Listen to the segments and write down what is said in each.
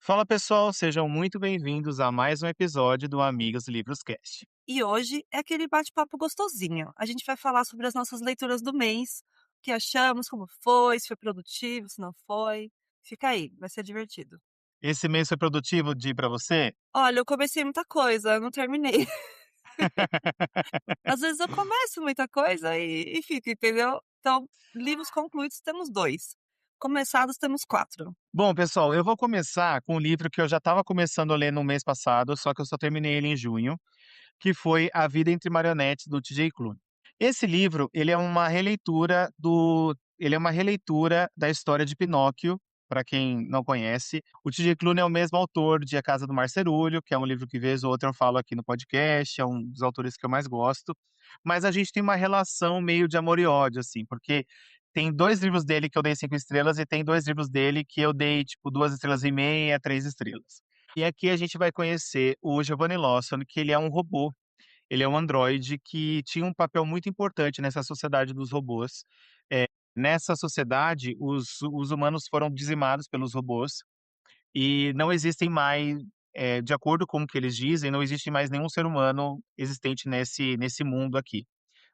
Fala pessoal, sejam muito bem-vindos a mais um episódio do Amigos Livros Cast. E hoje é aquele bate-papo gostosinho. A gente vai falar sobre as nossas leituras do mês, o que achamos, como foi, se foi produtivo, se não foi. Fica aí, vai ser divertido. Esse mês foi produtivo de para você? Olha, eu comecei muita coisa, eu não terminei. Às vezes eu começo muita coisa e fico, entendeu? Então, livros concluídos temos 2, começados temos 4. Bom, pessoal, eu vou começar com um livro que eu já estava começando a ler no mês passado, só que eu só terminei ele em junho, que foi A Vida entre Marionetes, do T.J. Klune. Esse livro, ele é uma releitura da história de Pinóquio, para quem não conhece. O T.J. Klune é o mesmo autor de A Casa do Marcerulho, que é um livro que vez ou outra eu falo aqui no podcast, é um dos autores que eu mais gosto. Mas a gente tem uma relação meio de amor e ódio, assim, porque tem 2 livros dele que eu dei 5 estrelas e tem 2 livros dele que eu dei, tipo, 2 estrelas e meia, 3 estrelas. E aqui a gente vai conhecer o Giovanni Lawson, que ele é um robô, ele é um androide que tinha um papel muito importante nessa sociedade dos robôs. Eh, Nessa sociedade, os humanos foram dizimados pelos robôs e não existem mais, de acordo com o que eles dizem, não existe mais nenhum ser humano existente nesse mundo aqui,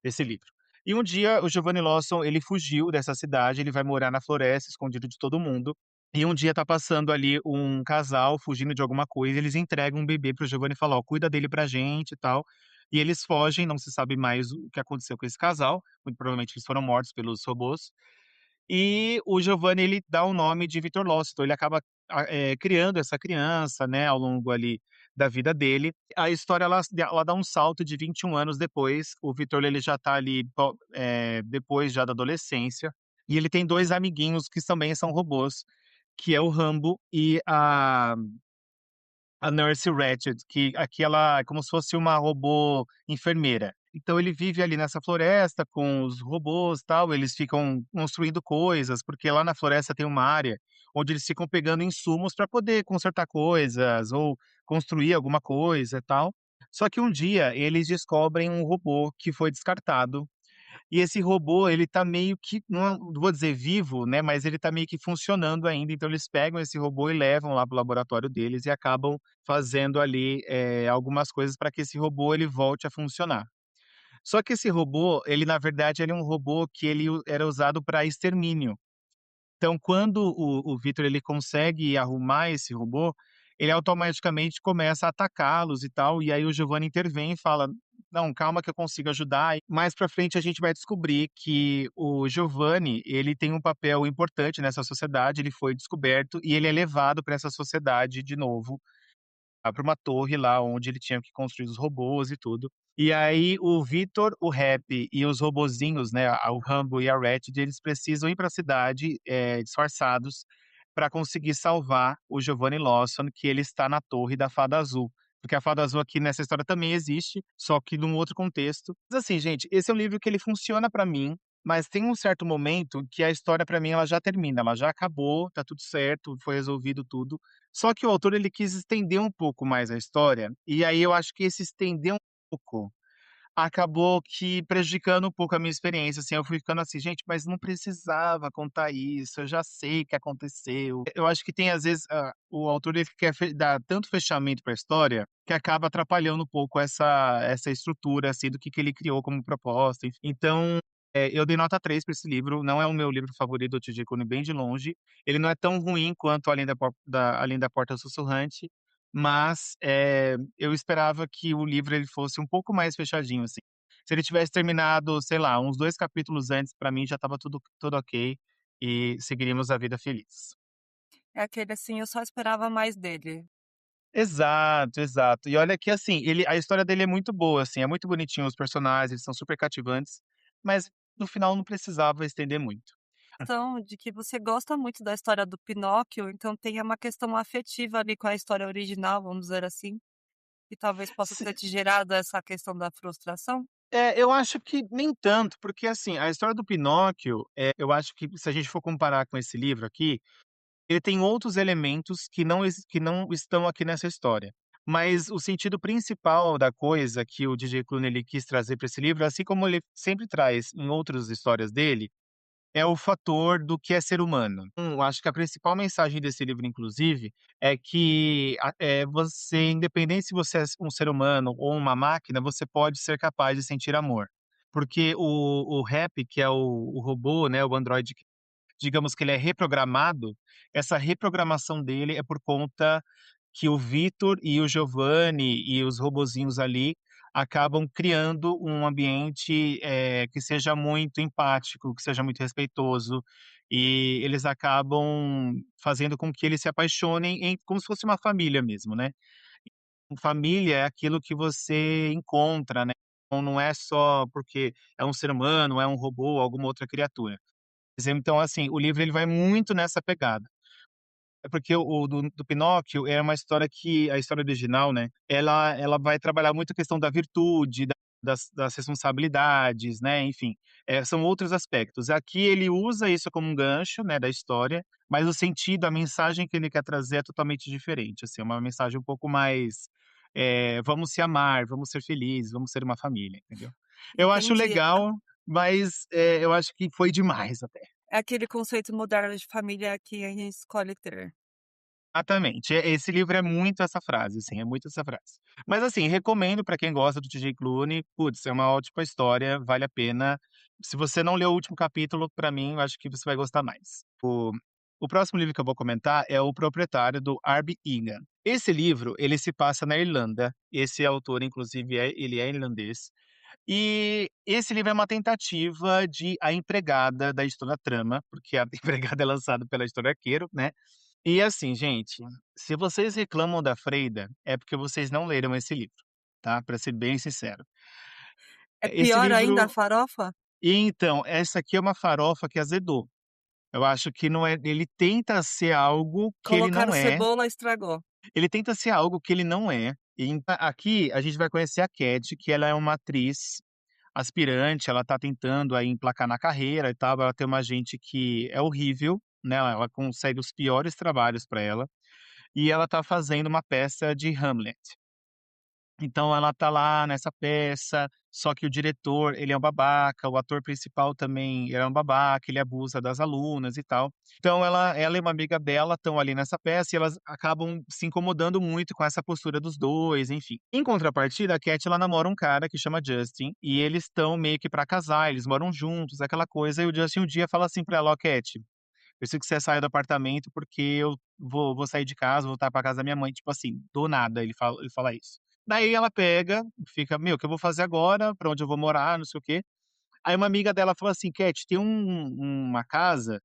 desse livro. E um dia o Giovanni Lawson, ele fugiu dessa cidade, ele vai morar na floresta, escondido de todo mundo, e um dia tá passando ali um casal fugindo de alguma coisa, eles entregam um bebê para o Giovanni e falam: "Ó, cuida dele pra gente e tal". E eles fogem, não se sabe mais o que aconteceu com esse casal, muito provavelmente eles foram mortos pelos robôs. E o Giovanni, ele dá o nome de Victor Loss, então ele acaba, criando essa criança, né, ao longo ali da vida dele. A história ela dá um salto de 21 anos depois, o Victor ele já tá ali depois já da adolescência, e ele tem 2 amiguinhos que também são robôs, que é o Rambo e a Nurse Ratched, que aqui ela é como se fosse uma robô enfermeira. Então ele vive ali nessa floresta com os robôs, tal, eles ficam construindo coisas, porque lá na floresta tem uma área onde eles ficam pegando insumos para poder consertar coisas ou construir alguma coisa, tal. Só que um dia eles descobrem um robô que foi descartado e esse robô, ele tá meio que não vou dizer vivo, né, mas ele tá meio que funcionando ainda, então eles pegam esse robô e levam lá para o laboratório deles e acabam fazendo ali, algumas coisas para que esse robô ele volte a funcionar. Só que esse robô, ele na verdade ele é um robô que era usado para extermínio. Então, quando o Victor ele consegue arrumar esse robô, ele automaticamente começa a atacá-los e tal, e aí o Giovanni intervém e fala: "Não, calma que eu consigo ajudar". E mais pra frente a gente vai descobrir que o Giovanni, ele tem um papel importante nessa sociedade, ele foi descoberto e ele é levado para essa sociedade de novo, para uma torre lá onde ele tinha que construir os robôs e tudo. E aí o Vitor, o Rap e os robozinhos, né, o Rambo e a Ratched, eles precisam ir para a cidade, disfarçados, para conseguir salvar o Giovanni Lawson, que ele está na torre da Fada Azul. Porque a Fada Azul aqui nessa história também existe, só que num outro contexto. Mas assim, gente, esse é um livro que ele funciona para mim, mas tem um certo momento que a história para mim ela já termina, ela já acabou, tá tudo certo, foi resolvido tudo. Só que o autor ele quis estender um pouco mais a história, e aí eu acho que esse estender um pouco, acabou que prejudicando um pouco a minha experiência, assim, eu fui ficando assim: "Gente, mas não precisava contar isso, eu já sei o que aconteceu". Eu acho que tem às vezes, o autor ele quer dar tanto fechamento para a história, que acaba atrapalhando um pouco essa estrutura, assim, do que ele criou como proposta, enfim. Então, eu dei nota 3 para esse livro, não é o meu livro favorito do T.J. Klune, bem de longe. Ele não é tão ruim quanto Além da Porta Sussurrante, mas, eu esperava que o livro ele fosse um pouco mais fechadinho, assim. Se ele tivesse terminado, sei lá, uns 2 capítulos antes, pra mim já estava tudo ok, e seguiríamos a vida feliz. É aquele assim, eu só esperava mais dele. Exato, exato. E olha que, assim, a história dele é muito boa, assim, é muito bonitinho os personagens, eles são super cativantes, mas no final não precisava estender muito. Questão de que você gosta muito da história do Pinóquio, então tem uma questão afetiva ali com a história original, vamos dizer assim, e talvez possa ter te gerado essa questão da frustração? Eu acho que nem tanto, porque, assim, a história do Pinóquio, eu acho que se a gente for comparar com esse livro aqui, ele tem outros elementos que não estão aqui nessa história. Mas o sentido principal da coisa que o DJ Clune ele quis trazer para esse livro, assim como ele sempre traz em outras histórias dele, é o fator do que é ser humano. Acho que a principal mensagem desse livro, inclusive, é que você, independente se você é um ser humano ou uma máquina, você pode ser capaz de sentir amor. Porque o Rap, que é o robô, né, o androide, digamos que ele é reprogramado, essa reprogramação dele é por conta que o Vitor e o Giovanni e os robozinhos ali acabam criando um ambiente, que seja muito empático, que seja muito respeitoso, e eles acabam fazendo com que eles se apaixonem como se fosse uma família mesmo, né. Família é aquilo que você encontra, né, então não é só porque é um ser humano, é um robô, alguma outra criatura. Então, assim, o livro ele vai muito nessa pegada. É porque o do Pinóquio é uma história que a história original, né, ela vai trabalhar muito a questão da virtude, das responsabilidades, né, enfim, são outros aspectos. Aqui ele usa isso como um gancho, né, da história, mas o sentido, a mensagem que ele quer trazer é totalmente diferente, assim, é uma mensagem um pouco mais, "Vamos se amar, vamos ser felizes, vamos ser uma família", entendeu. Eu acho Entendi. legal, mas, eu acho que foi demais até. É aquele conceito moderno de família que a gente escolhe ter. Exatamente, esse livro é muito essa frase, assim, é muito essa frase. Mas, assim, recomendo pra quem gosta do TJ Clooney, putz, é uma ótima história, vale a pena. Se você não leu o último capítulo, pra mim, eu acho que você vai gostar mais. O próximo livro que eu vou comentar é O Proprietário, do Arby Egan. Esse livro, ele se passa na Irlanda, esse autor inclusive ele é irlandês, e esse livro é uma tentativa de A Empregada, da Editora Trama, porque A Empregada é lançado pela Editora Arqueiro, né. E assim, gente, se vocês reclamam da Freida, é porque vocês não leram esse livro, tá, pra ser bem sincero. É Esse pior ainda a livro farofa? então, essa aqui é uma farofa que azedou. Eu acho que não é, ele tenta ser algo que ele Colocaram não é, cebola, estragou. ele tenta ser algo que ele não é. Aqui a gente vai conhecer a Cat, que ela é uma atriz aspirante, ela tá tentando aí emplacar na carreira e tal, ela tem uma agente que é horrível, né, ela consegue os piores trabalhos pra ela, e ela tá fazendo uma peça de Hamlet. Então ela tá lá nessa peça, só que o diretor, ele é um babaca, o ator principal também é um babaca, ele abusa das alunas e tal. Então ela e uma amiga dela estão ali nessa peça e elas acabam se incomodando muito com essa postura dos 2, enfim. Em contrapartida, a Cat, ela namora um cara que chama Justin, e eles estão meio que pra casar, eles moram juntos, aquela coisa, e o Justin um dia fala assim pra ela: "Ó Cat, preciso que você saia do apartamento, porque eu vou sair de casa, vou voltar pra casa da minha mãe", tipo assim, do nada ele fala isso. Daí ela pega, fica: "Meu, o que eu vou fazer agora? Pra onde eu vou morar? Não sei o quê". Aí uma amiga dela fala assim: "Cat, tem uma casa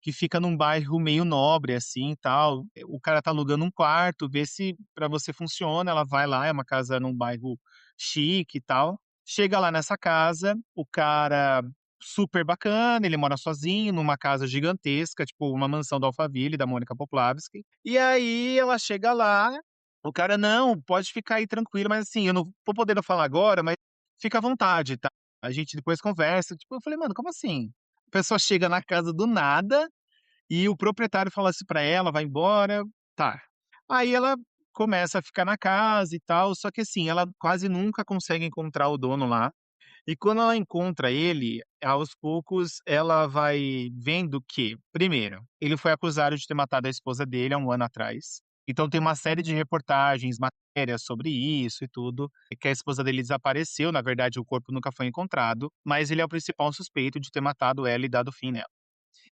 que fica num bairro meio nobre, assim, e tal. O cara tá alugando um quarto, vê se pra você funciona". Ela vai lá, é uma casa num bairro chique e tal. Chega lá nessa casa, o cara super bacana, ele mora sozinho numa casa gigantesca, tipo uma mansão do Alphaville, da Mônica Poplavski. E aí ela chega lá, o cara: "Não, pode ficar aí tranquilo, mas assim, eu não tô podendo falar agora, mas fica à vontade, tá? A gente depois conversa". Tipo, eu falei: "Mano, como assim?". A pessoa chega na casa do nada e o proprietário fala assim pra ela: "Vai embora", tá. Aí ela começa a ficar na casa e tal, só que assim, ela quase nunca consegue encontrar o dono lá, e quando ela encontra ele, aos poucos ela vai vendo que, primeiro, ele foi acusado de ter matado a esposa dele há 1 ano atrás, então tem uma série de reportagens, matérias sobre isso e tudo, que a esposa dele desapareceu, na verdade o corpo nunca foi encontrado, mas ele é o principal suspeito de ter matado ela e dado fim nela.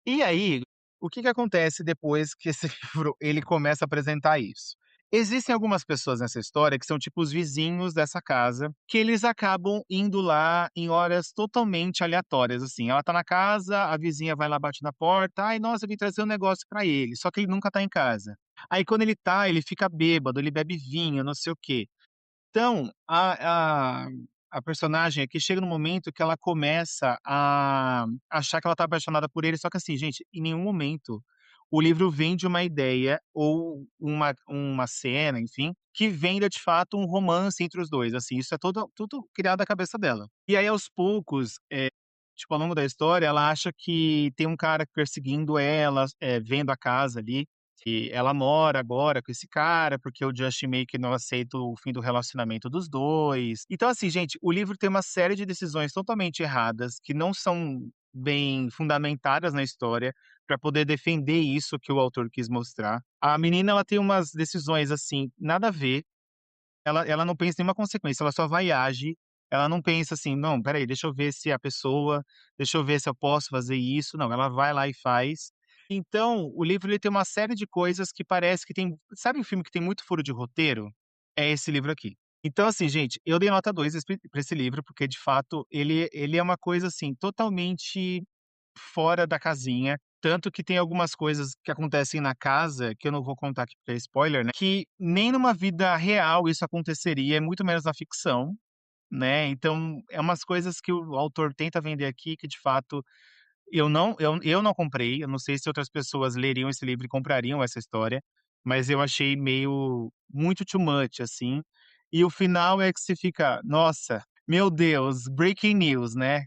E aí, o que que acontece depois que esse livro ele começa a apresentar isso? Existem algumas pessoas nessa história que são tipo os vizinhos dessa casa, que eles acabam indo lá em horas totalmente aleatórias, assim. Ela tá na casa, a vizinha vai lá, bate na porta: "Ai, nossa, eu vim trazer um negócio pra ele", só que ele nunca tá em casa. Aí quando ele tá, ele fica bêbado, ele bebe vinho, não sei o quê. Então, a personagem aqui chega num momento que ela começa a achar que ela tá apaixonada por ele, só que assim, gente, em nenhum momento o livro vende uma ideia ou uma cena, enfim, que venda de fato um romance entre os 2, assim, isso é tudo criado da cabeça dela. E aí aos poucos, tipo, ao longo da história, ela acha que tem um cara perseguindo ela, vendo a casa ali, que ela mora agora com esse cara, porque o Justin meio que não aceita o fim do relacionamento dos 2. Então, assim, gente, o livro tem uma série de decisões totalmente erradas, que não são bem fundamentadas na história, para poder defender isso que o autor quis mostrar. A menina, ela tem umas decisões, assim, nada a ver, ela não pensa em nenhuma consequência, ela só vai e age, ela não pensa assim: "Não, espera aí, deixa eu ver se a pessoa deixa eu ver se eu posso fazer isso", não, ela vai lá e faz. Então, o livro ele tem uma série de coisas que parece que tem, sabe um filme que tem muito furo de roteiro? É esse livro aqui. Então, assim, gente, eu dei nota 2 pra esse livro, porque de fato ele é uma coisa, assim, totalmente fora da casinha, tanto que tem algumas coisas que acontecem na casa, que eu não vou contar aqui porque é spoiler, né, que nem numa vida real isso aconteceria, muito menos na ficção, né, então é umas coisas que o autor tenta vender aqui que de fato eu não comprei, eu não sei se outras pessoas leriam esse livro e comprariam essa história, mas eu achei meio muito too much, assim. E o final é que você fica: "Nossa, meu Deus, breaking news", né,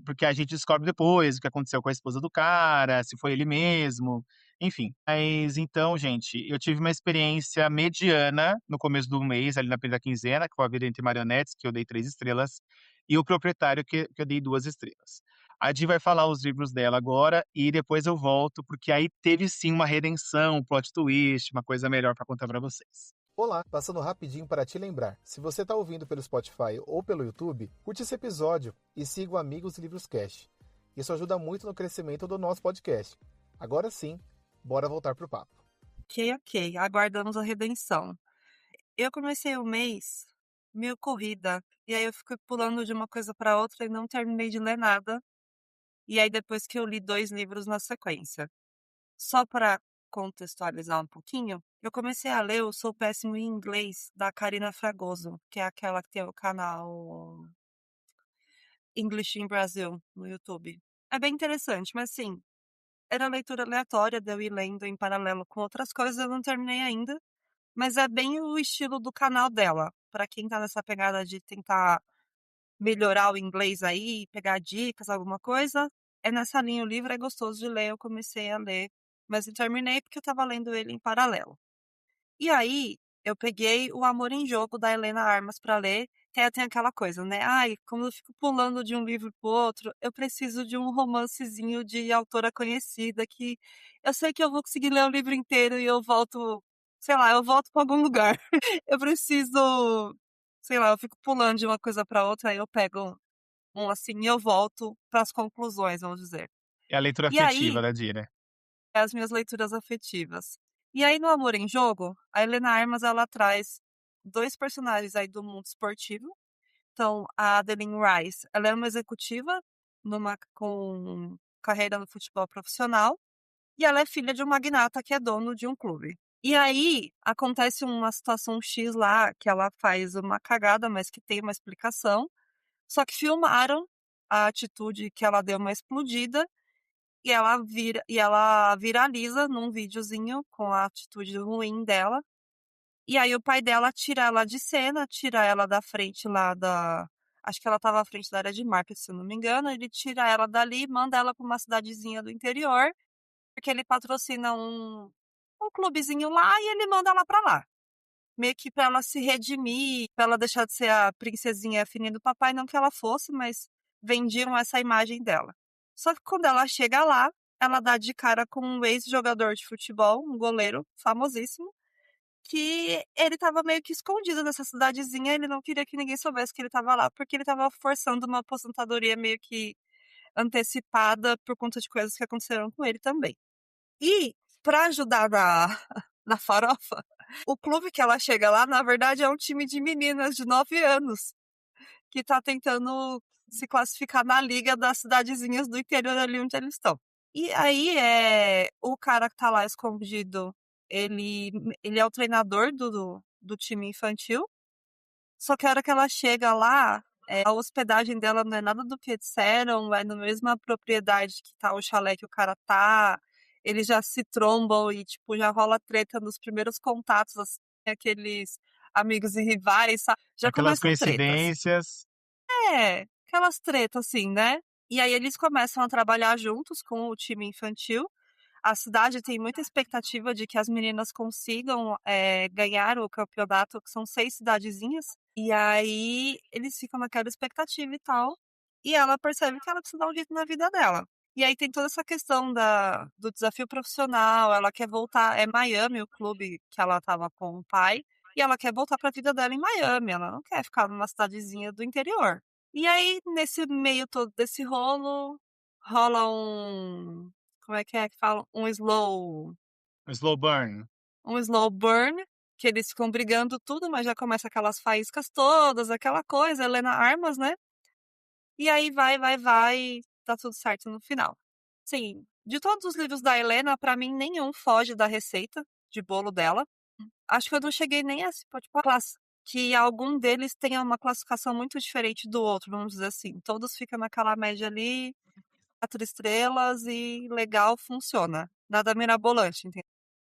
porque a gente descobre depois o que aconteceu com a esposa do cara, se foi ele mesmo, enfim. Mas então, gente, eu tive uma experiência mediana no começo do mês, ali na primeira quinzena, com A Vida Entre Marionetes, que eu dei 3 estrelas, e O Proprietário, que eu dei 2 estrelas. A Di vai falar os livros dela agora e depois eu volto, porque aí teve sim uma redenção, um plot twist, uma coisa melhor pra contar pra vocês. Olá, passando rapidinho para te lembrar. Se você está ouvindo pelo Spotify ou pelo YouTube, curte esse episódio e siga o Amigos Livros Cast. Isso ajuda muito no crescimento do nosso podcast. Agora sim, bora voltar pro papo. Ok, ok, aguardamos a redenção. Eu comecei o mês meio corrida, e aí eu fico pulando de uma coisa para outra e não terminei de ler nada. E aí depois que eu li 2 livros na sequência. Só para contextualizar um pouquinho, eu comecei a ler o Sou Péssimo em Inglês, da Karina Fragoso, que é aquela que tem o canal English in Brazil no YouTube. É bem interessante, mas assim, era leitura aleatória de eu ir lendo em paralelo com outras coisas, eu não terminei ainda, mas é bem o estilo do canal dela. Para quem tá nessa pegada de tentar melhorar o inglês aí, pegar dicas, alguma coisa, é nessa linha, o livro é gostoso de ler, eu comecei a ler, mas não terminei porque eu estava lendo ele em paralelo. E aí, eu peguei O Amor em Jogo, da Helena Armas, para ler, que aí tem aquela coisa, né, ai, como eu fico pulando de um livro para o outro, eu preciso de um romancezinho de autora conhecida que eu sei que eu vou conseguir ler o livro inteiro e eu volto, sei lá, eu volto para algum lugar. Eu preciso, sei lá, eu fico pulando de uma coisa para outra, aí eu pego um assim e eu volto para as conclusões, vamos dizer. É a leitura E aí, afetiva da Di, né. é as minhas leituras afetivas. E aí no Amor em Jogo, a Helena Armas ela traz 2 personagens aí do mundo esportivo. Então, a Adeline Rice, ela é uma executiva com carreira no futebol profissional, e ela é filha de um magnata que é dono de um clube. E aí, acontece uma situação X lá, que ela faz uma cagada, mas que tem uma explicação, só que filmaram a atitude que ela deu uma explodida, e ela viraliza num videozinho com a atitude ruim dela. E aí o pai dela tira ela de cena, tira ela da frente lá da, acho que ela estava à frente da área de marketing, se eu não me engano, ele tira ela dali, manda ela para uma cidadezinha do interior, porque ele patrocina um clubezinho lá e ele manda ela para lá. Meio que pra ela se redimir, pra ela deixar de ser a princesinha fininha do papai, não que ela fosse, mas vendiam essa imagem dela. Só que quando ela chega lá, ela dá de cara com um ex-jogador de futebol, um goleiro famosíssimo, que ele estava meio que escondido nessa cidadezinha, ele não queria que ninguém soubesse que ele estava lá, porque ele estava forçando uma aposentadoria meio que antecipada por conta de coisas que aconteceram com ele também. E, pra ajudar na na farofa, o clube que ela chega lá, na verdade, é um time de meninas de 9 anos, que tá tentando se classificar na liga das cidadezinhas do interior ali onde eles estão. E aí, o cara que tá lá escondido, ele ele é o treinador do time infantil, só que a hora que ela chega lá, a hospedagem dela não é nada do que disseram, é na mesma propriedade que tá o chalé que o cara tá, eles já se trombam e, tipo, já rola treta nos primeiros contatos, assim, aqueles amigos e rivais, já Aquelas começam tretas. coincidências. É, aquelas tretas assim, né. E aí eles começam a trabalhar juntos com o time infantil. A cidade tem muita expectativa de que as meninas consigam, ganhar o campeonato, que são 6 cidadezinhas, e aí eles ficam naquela expectativa e tal. e ela percebe que ela precisa dar um jeito na vida dela. E aí tem toda essa questão do desafio profissional, ela quer voltar, é Miami o clube que ela estava com o pai, e ela quer voltar para a vida dela em Miami, ela não quer ficar numa cidadezinha do interior. E aí, nesse meio todo desse rolo, rola como é que fala? Slow burn. Um slow burn, que eles ficam brigando tudo, mas já começa aquelas faíscas todas, aquela coisa, Helena Armas, né? E aí vai, tá tudo certo no final. Sim, de todos os livros da Helena, pra mim nenhum foge da receita de bolo dela. Acho que eu não cheguei nem a tipo, que algum deles tenha uma classificação muito diferente do outro, vamos dizer assim. Todos ficam naquela média ali, 4 estrelas e legal, funciona. Nada mirabolante, entendeu?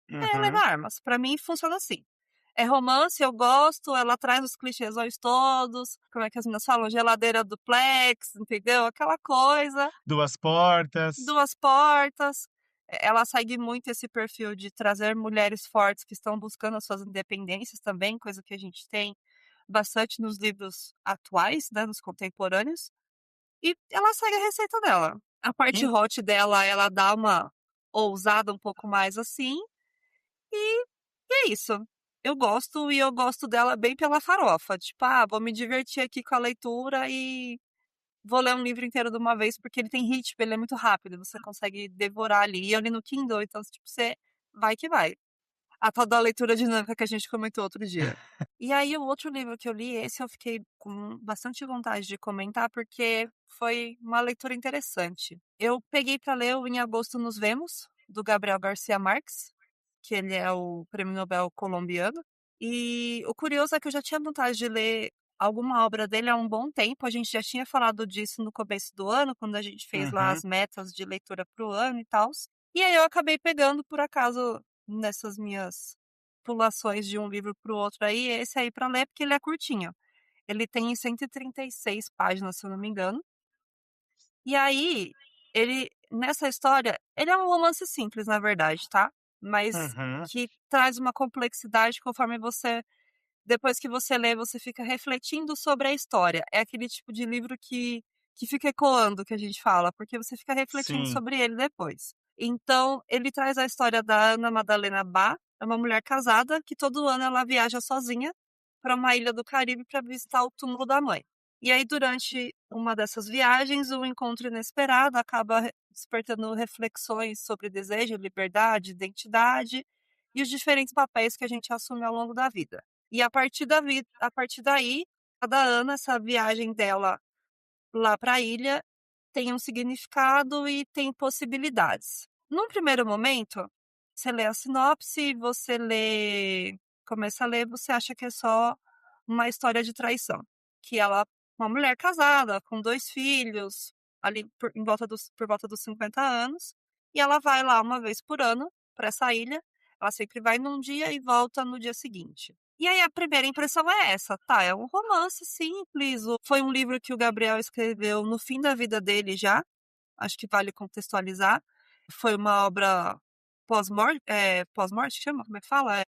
É Helena Uhum. Armas. Pra mim funciona assim. É romance, eu gosto, ela traz os clichêsões todos, como é que as meninas falam? Geladeira duplex, entendeu? Aquela coisa, Duas portas. 2 portas. Ela segue muito esse perfil de trazer mulheres fortes que estão buscando as suas independências também, coisa que a gente tem bastante nos livros atuais, né, nos contemporâneos. E ela segue a receita dela. A parte In- hot dela, ela dá uma ousada um pouco mais assim, e é isso. Eu gosto e eu gosto dela bem pela farofa. Tipo, vou me divertir aqui com a leitura e vou ler um livro inteiro de uma vez, porque ele tem ritmo, ele é muito rápido, você consegue devorar ali. E eu li no Kindle, então, tipo, você vai que vai. A tal da leitura dinâmica que a gente comentou outro dia. E aí, o outro livro que eu li, esse eu fiquei com bastante vontade de comentar, porque foi uma leitura interessante. Eu peguei para ler o Em Agosto Nos Vemos, do Gabriel Garcia Marques, que ele é o prêmio Nobel colombiano. E o curioso é que eu já tinha vontade de ler alguma obra dele há um bom tempo. A gente já tinha falado disso no começo do ano, quando a gente fez lá Uhum. as metas de leitura para o ano e tal. E aí eu acabei pegando, por acaso, nessas minhas pulações de um livro para o outro aí, esse aí para ler, porque ele é curtinho. Ele tem 136 páginas, se eu não me engano. E aí, nessa história, ele é um romance simples, na verdade, tá? Mas Uhum. que traz uma complexidade conforme depois que você lê, você fica refletindo sobre a história. É aquele tipo de livro que fica ecoando, que a gente fala, porque você fica refletindo Sim. sobre ele depois. Então, ele traz a história da Ana Madalena Bá, é uma mulher casada que todo ano ela viaja sozinha para uma ilha do Caribe para visitar o túmulo da mãe. E aí, durante uma dessas viagens, um encontro inesperado acaba despertando reflexões sobre desejo, liberdade, identidade e os diferentes papéis que a gente assume ao longo da vida. E a partir daí, cada ano, essa viagem dela lá para a ilha tem um significado e tem possibilidades. Num primeiro momento, você lê a sinopse, começa a ler, você acha que é só uma história de traição. Que ela, uma mulher casada, com 2 filhos, ali por volta dos 50 anos, e ela vai lá uma vez por ano para essa ilha. Ela sempre vai num dia e volta no dia seguinte. E aí a primeira impressão é essa, tá? É um romance simples. Foi um livro que o Gabriel escreveu no fim da vida dele já. Acho que vale contextualizar. Foi uma obra pós-morte, pós-morte chama? Como é que fala? É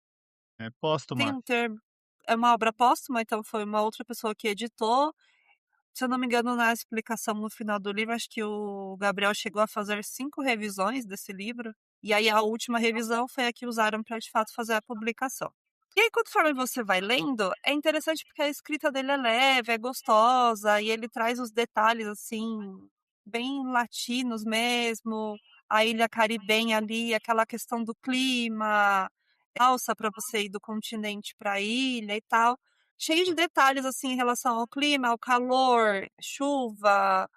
Tem póstuma. um termo. É uma obra póstuma, então foi uma outra pessoa que editou. Se eu não me engano, na explicação no final do livro, acho que o Gabriel chegou a fazer 5 revisões desse livro. E aí a última revisão foi a que usaram para de fato fazer a publicação. E aí, conforme você vai lendo, é interessante porque a escrita dele é leve, é gostosa, e ele traz os detalhes, assim, bem latinos mesmo, a ilha caribenha ali, aquela questão do clima, alça para você ir do continente para a ilha e tal. Cheio de detalhes, assim, em relação ao clima, ao calor, chuva.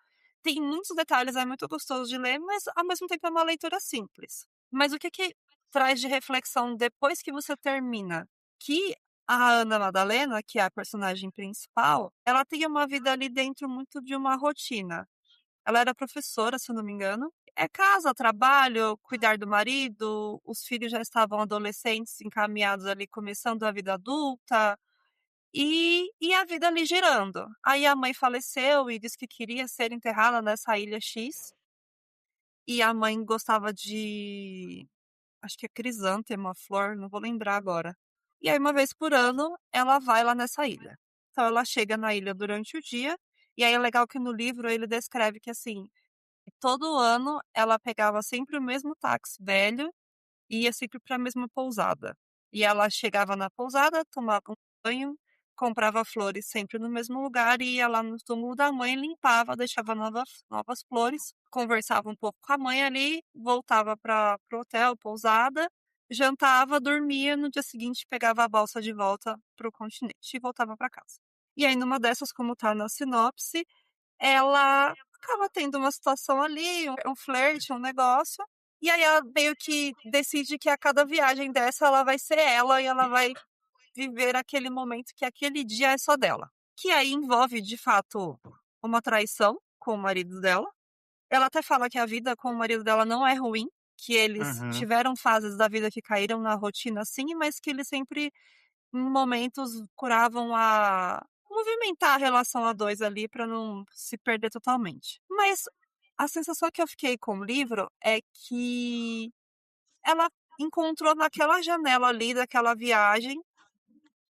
Tem muitos detalhes, é muito gostoso de ler, mas ao mesmo tempo é uma leitura simples. Mas o que que traz de reflexão depois que você termina? Que a Ana Madalena, que é a personagem principal, ela tem uma vida ali dentro muito de uma rotina. Ela era professora, se eu não me engano. É casa, trabalho, cuidar do marido, os filhos já estavam adolescentes, encaminhados ali, começando a vida adulta, e a vida ali girando. Aí a mãe faleceu e disse que queria ser enterrada nessa ilha X, e a mãe gostava de acho que é crisântema, flor, não vou lembrar agora. E aí, uma vez por ano, ela vai lá nessa ilha. Então, ela chega na ilha durante o dia E aí é legal que no livro ele descreve que, assim, todo ano ela pegava sempre o mesmo táxi velho e ia sempre para a mesma pousada. E ela chegava na pousada, tomava um banho, comprava flores sempre no mesmo lugar e ia lá no túmulo da mãe, limpava, deixava novas flores, conversava um pouco com a mãe ali, voltava para o hotel, pousada, jantava, dormia, no dia seguinte pegava a balsa de volta para o continente e voltava para casa. E aí, numa dessas, como tá na sinopse, ela acaba tendo uma situação ali, um flerte, um negócio, e aí ela meio que decide que a cada viagem dessa ela vai ser ela e ela vai viver aquele momento que aquele dia é só dela. Que aí envolve, de fato, uma traição com o marido dela. Ela até fala que a vida com o marido dela não é ruim, que eles Uhum. tiveram fases da vida que caíram na rotina sim, mas que eles sempre em momentos curavam a movimentar a relação a 2 ali para não se perder totalmente. Mas a sensação que eu fiquei com o livro é que ela encontrou naquela janela ali daquela viagem,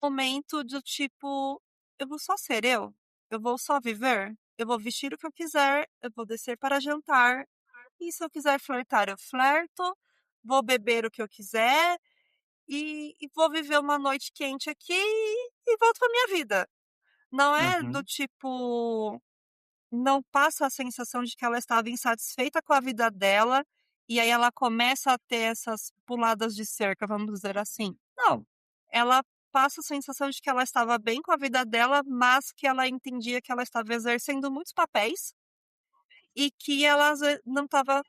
momento do tipo: "Eu vou só ser eu vou só viver, eu vou vestir o que eu quiser, eu vou descer para jantar, e se eu quiser flertar eu flerto, vou beber o que eu quiser, e vou viver uma noite quente aqui e volto pra minha vida". Não é do Uhum. tipo, não passa a sensação de que ela estava insatisfeita com a vida dela, e aí ela começa a ter essas puladas de cerca, vamos dizer assim. Não, ela passa a sensação de que ela estava bem com a vida dela, mas que ela entendia que ela estava exercendo muitos papéis, e que ela às ve não estava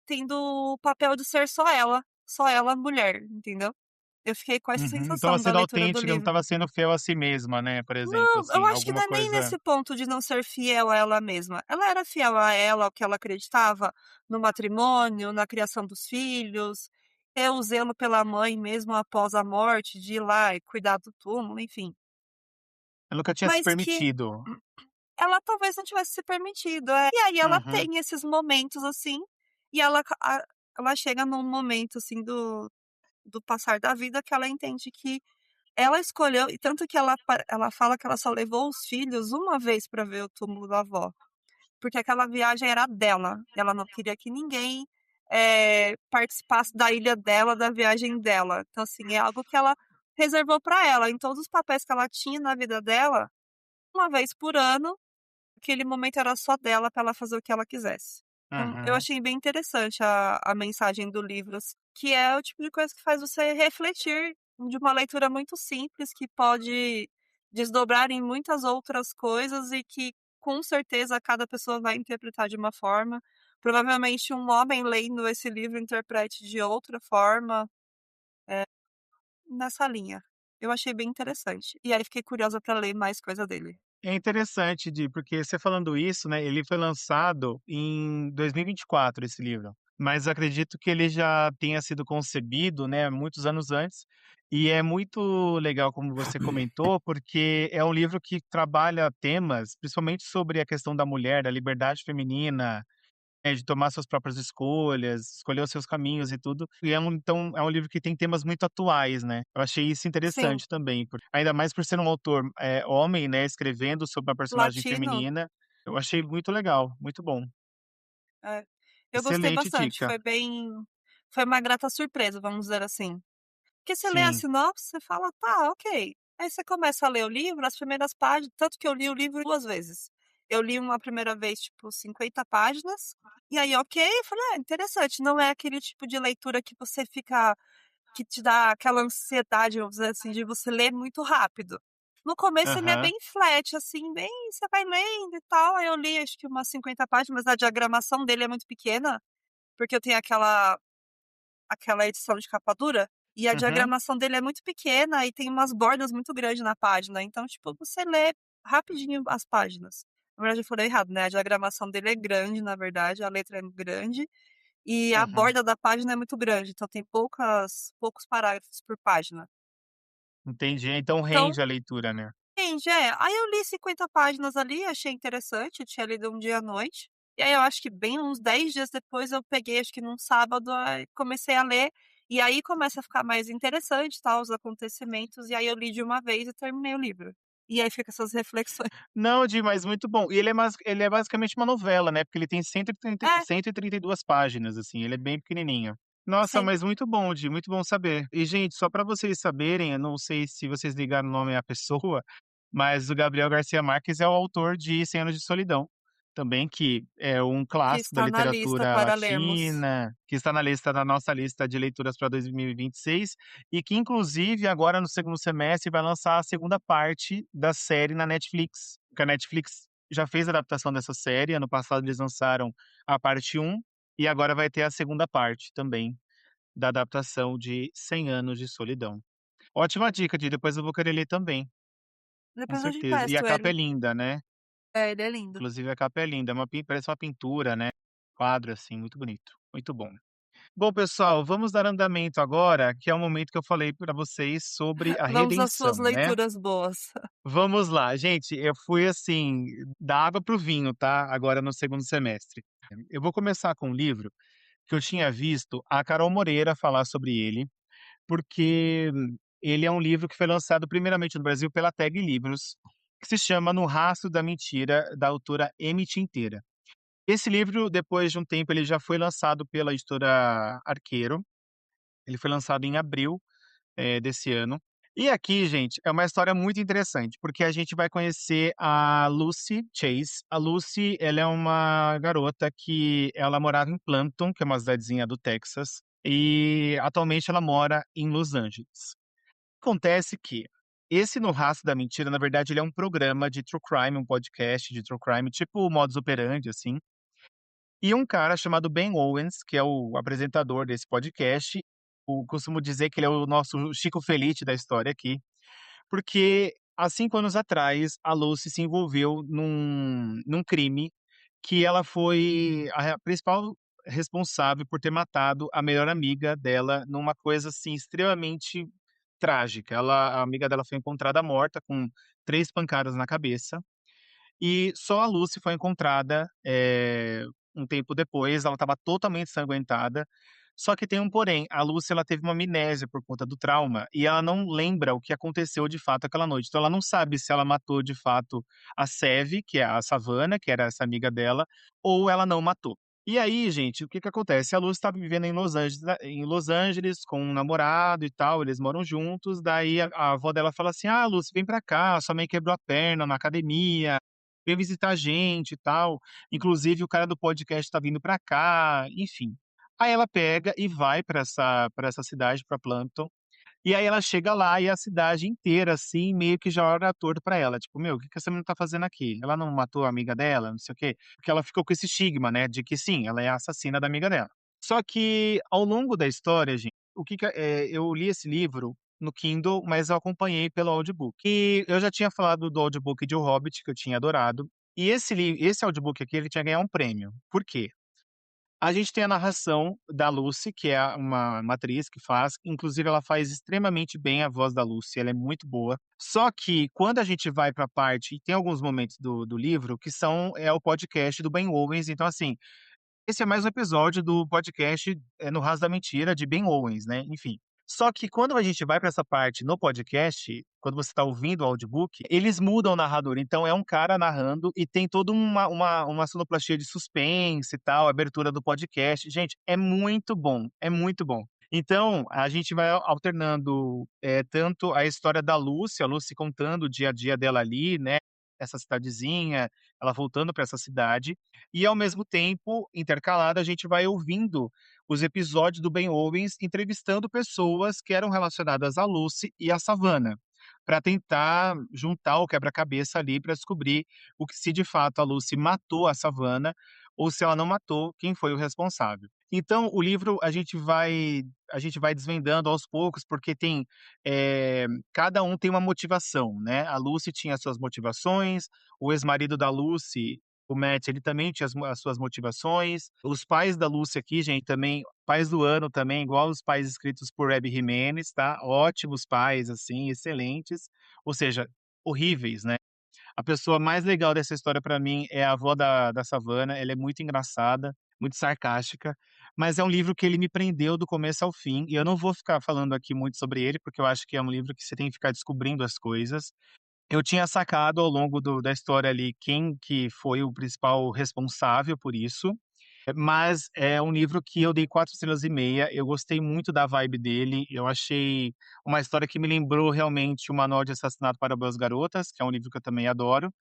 tendo o papel de ser só ela mulher, entendeu? Eu fiquei com essa Uhum. Não estava sensação da sendo leitura do autêntica, não livro. estava sendo fiel a si mesma, né, por exemplo, Não, eu assim, acho que não alguma é nem coisa. nesse ponto de não ser fiel a ela mesma. Ela era fiel a ela, ao que ela acreditava no matrimônio, na criação dos filhos, ter o zelo pela mãe mesmo após a morte, de ir lá e cuidar do túmulo, enfim. Ela nunca tinha se Mas que permitido. ela talvez não tivesse se permitido, é. E aí ela Uhum. tem esses momentos, assim, e ela chega num momento, assim, do passar da vida que ela entende que ela escolheu e tanto que ela fala que ela só levou os filhos uma vez para ver o túmulo da avó, porque aquela viagem era dela, ela não queria que ninguém, participasse da ilha dela, da viagem dela. Então, assim, é algo que ela reservou para ela. Em todos os papéis que ela tinha na vida dela, uma vez por ano, aquele momento era só dela para ela fazer o que ela quisesse. Então, eu Uhum. achei bem interessante a mensagem do livro, que é o tipo de coisa que faz você refletir de uma leitura muito simples, que pode desdobrar em muitas outras coisas e que, com certeza, cada pessoa vai interpretar de uma forma. Provavelmente um homem lendo esse livro interprete de outra forma, nessa linha. Eu achei bem interessante. E aí fiquei curiosa para ler mais coisa dele. É interessante, porque você falando isso, né, ele foi lançado em 2024, esse livro, mas acredito que ele já tenha sido concebido, né, muitos anos antes, e é muito legal como você comentou, porque é um livro que trabalha temas, principalmente sobre a questão da mulher, da liberdade feminina, de tomar suas próprias escolhas, escolher os seus caminhos e tudo. E é um livro que tem temas muito atuais, né. Eu achei isso Sim, interessante também, ainda mais por ser um autor, homem, né, escrevendo sobre uma personagem latino. feminina, eu achei muito legal, muito bom. É. Eu gostei Excelente bastante, dica. foi uma grata surpresa, vamos dizer assim. Porque você lê a Sim. sinopse, você fala: "Tá, ok". Aí você começa a ler o livro, as primeiras páginas tanto que eu li o livro 2 vezes. Eu li uma primeira vez, tipo, 50 páginas, e aí ok, eu falei: "Ah, interessante", não é aquele tipo de leitura que você fica que te dá aquela ansiedade, vamos dizer assim, de você ler muito rápido. No começo ele é Aham. bem flat, assim, bem você vai lendo e tal, aí eu li acho que umas 50 páginas, mas a diagramação dele é muito pequena, porque eu tenho aquela edição de capa dura, e a Uhum. diagramação dele é muito pequena e tem umas bordas muito grandes na página, então, tipo, você lê rapidinho as páginas. Na verdade eu falei errado, né, a diagramação dele é grande, na verdade, a letra é grande, e a Uhum. borda da página é muito grande, então tem poucos parágrafos por página. Entendi, então Então, rende a leitura, né. entende, é. Aí eu li 50 páginas ali, achei interessante, eu tinha lido um dia à noite, e aí eu acho que bem uns 10 dias depois eu peguei, acho que num sábado, aí comecei a ler, e aí começa a ficar mais interessante, tal, os acontecimentos, e aí eu li de uma vez e terminei o livro. E aí fica essas reflexões. Não, Di, mas muito bom. E ele é basicamente uma novela, né, porque ele tem 132 páginas, assim, ele é bem pequenininho. Nossa, Sim. mas muito bom, Di, muito bom saber. E, gente, só para vocês saberem, eu não sei se vocês ligaram o nome à pessoa, mas o Gabriel Garcia Marques é o autor de Cem Anos de Solidão, também, que é um Que clássico da está na lista literatura para lermos. latina, que está na lista da nossa lista de leituras para 2026, e que inclusive agora no segundo semestre vai lançar a segunda parte da série na Netflix, porque a Netflix já fez a adaptação dessa série, ano passado eles lançaram a parte um e agora vai ter a segunda parte também da adaptação de Cem Anos de Solidão. Ótima dica, Di, depois eu vou querer ler também, com Depois eu te certeza. E a empresto capa é ele. linda, né? É, ele é lindo. Inclusive a capa é linda, é parece uma pintura, né, quadro, assim, muito bonito, muito bom. Bom, pessoal, vamos dar andamento agora, que é o momento que eu falei para vocês sobre a Vamos às suas redenção, né. leituras boas. Vamos lá, gente, eu fui, assim, da água para o vinho, tá, agora no segundo semestre. Eu vou começar com um livro que eu tinha visto a Carol Moreira falar sobre ele, porque ele é um livro que foi lançado primeiramente no Brasil pela Tag Livros, que se chama No Rastro da Mentira, da autora Amy Tinteira. Esse livro, depois de um tempo, ele já foi lançado pela editora Arqueiro, ele foi lançado em abril, desse ano. E aqui, gente, é uma história muito interessante, porque a gente vai conhecer a Lucy Chase. A Lucy, ela é uma garota que ela morava em Planton, que é uma cidadezinha do Texas, e atualmente ela mora em Los Angeles. Acontece que esse No Rastro da Mentira, na verdade, ele é um programa de true crime, um podcast de true crime, tipo o Modus Operandi, assim. E um cara chamado Ben Owens, que é o apresentador desse podcast, costumo dizer que ele é o nosso Chico Felice da história aqui, porque há 5 anos atrás a Lucy se envolveu num crime que ela foi a principal responsável por ter matado a melhor amiga dela numa coisa, assim, extremamente trágica. A amiga dela foi encontrada morta com 3 pancadas na cabeça, e só a Lucy foi encontrada, um tempo depois, ela estava totalmente ensanguentada, só que tem um porém, a Lucy ela teve uma amnésia por conta do trauma, e ela não lembra o que aconteceu de fato aquela noite, então ela não sabe se ela matou de fato a Sevi, que é a Savannah, que era essa amiga dela, ou ela não matou. E aí, gente, o que que acontece? A Lucy estava vivendo em Los Angeles com um namorado e tal, eles moram juntos, daí a avó dela fala assim: "Ah, Lucy, vem pra cá, sua mãe quebrou a perna na academia, vem visitar a gente e tal, inclusive o cara do podcast tá vindo pra cá", enfim. Aí ela pega e vai pra essa cidade, pra Planton, e aí ela chega lá e a cidade inteira, assim, meio que já olha torto pra ela, tipo: "Meu, o que que essa menina tá fazendo aqui? Ela não matou a amiga dela, não sei o quê", porque ela ficou com esse estigma, né, de que sim, ela é a assassina da amiga dela. Só que ao longo da história, gente, eu li esse livro no Kindle, mas eu acompanhei pelo audiobook. E eu já tinha falado do audiobook de O Hobbit, que eu tinha adorado, e esse audiobook aqui, ele tinha ganhar um prêmio. Por quê? A gente tem a narração da Lucy, que é uma atriz que faz, inclusive ela faz extremamente bem a voz da Lucy, ela é muito boa. Só que quando a gente vai pra parte e tem alguns momentos do livro que é o podcast do Ben Owens, então assim, esse é mais um episódio do podcast, No Raso da Mentira, de Ben Owens, né, enfim. Só que quando a gente vai para essa parte no podcast, quando você está ouvindo o audiobook, eles mudam o narrador, então é um cara narrando e tem toda uma sonoplastia de suspense e tal, abertura do podcast. Gente, é muito bom, é muito bom. Então, a gente vai alternando, tanto a história da Lucy, a Lucy contando o dia a dia dela ali, né, essa cidadezinha, ela voltando para essa cidade, e ao mesmo tempo, intercalado, a gente vai ouvindo os episódios do Ben Owens entrevistando pessoas que eram relacionadas a Lucy e a Savannah, para tentar juntar o quebra-cabeça ali para descobrir o que se de fato a Lucy matou a Savannah ou se ela não matou, quem foi o responsável. Então o livro a gente vai desvendando aos poucos, porque cada um tem uma motivação, né. A Lucy tinha as suas motivações, o ex-marido da Lucy, o Matt, ele também tinha as suas motivações. Os pais da Lucy aqui, gente, também pais do ano também, igual os pais escritos por Abby Jimenez, tá, ótimos pais, assim, excelentes, ou seja, horríveis, né. A pessoa mais legal dessa história pra mim é a avó da Savannah, ela é muito engraçada, muito sarcástica, mas é um livro que ele me prendeu do começo ao fim, e eu não vou ficar falando aqui muito sobre ele, porque eu acho que é um livro que você tem que ficar descobrindo as coisas. Eu tinha sacado ao longo da história ali quem que foi o principal responsável por isso, mas é um livro que eu dei 4 estrelas e meia, eu gostei muito da vibe dele, eu achei uma história que me lembrou realmente o Manual de Assassinato para Boas Garotas, que é um livro que eu também adoro,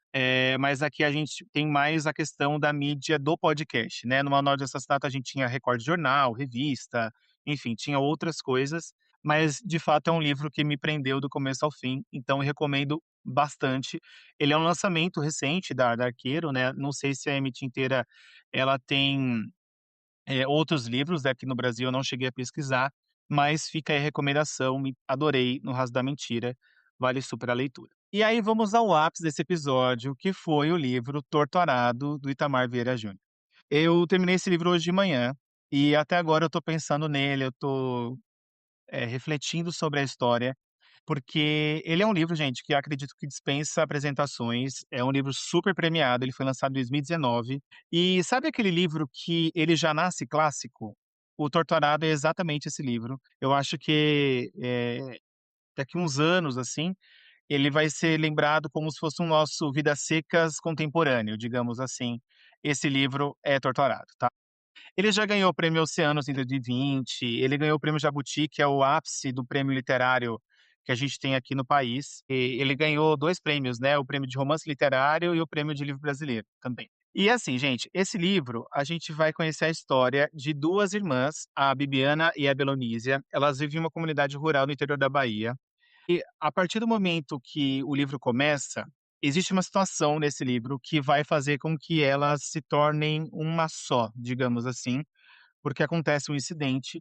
mas aqui a gente tem mais a questão da mídia do podcast, né, no Manual de Assassinato a gente tinha recorte de jornal, revista, enfim, tinha outras coisas, mas de fato é um livro que me prendeu do começo ao fim, então eu recomendo bastante. Ele é um lançamento recente da Arqueiro, né, não sei se a Mt Inteira ela tem, outros livros, aqui no Brasil eu não cheguei a pesquisar, mas fica aí a recomendação, me adorei No Raso da Mentira, vale super a leitura. E aí vamos ao ápice desse episódio, que foi o livro Torturado, do Itamar Vieira Júnior. Eu terminei esse livro hoje de manhã, e até agora eu tô pensando nele, eu tô, refletindo sobre a história, porque ele é um livro, gente, que eu acredito que dispensa apresentações, é um livro super premiado, ele foi lançado em 2019, e sabe aquele livro que ele já nasce clássico? O Torturado é exatamente esse livro. Eu acho que, daqui uns anos, assim, ele vai ser lembrado como se fosse um nosso Vidas Secas contemporâneo, digamos assim. Esse livro é Torturado, tá? Ele já ganhou o prêmio Oceanos em 2020, ele ganhou o prêmio Jabuti, que é o ápice do prêmio literário que a gente tem aqui no país. E ele ganhou 2 prêmios, né, o prêmio de romance literário e o prêmio de livro brasileiro também. E assim, gente, esse livro a gente vai conhecer a história de 2 irmãs, a Bibiana e a Belonísia. Elas vivem em uma comunidade rural no interior da Bahia. E a partir do momento que o livro começa, existe uma situação nesse livro que vai fazer com que elas se tornem uma só, digamos assim, porque acontece um incidente.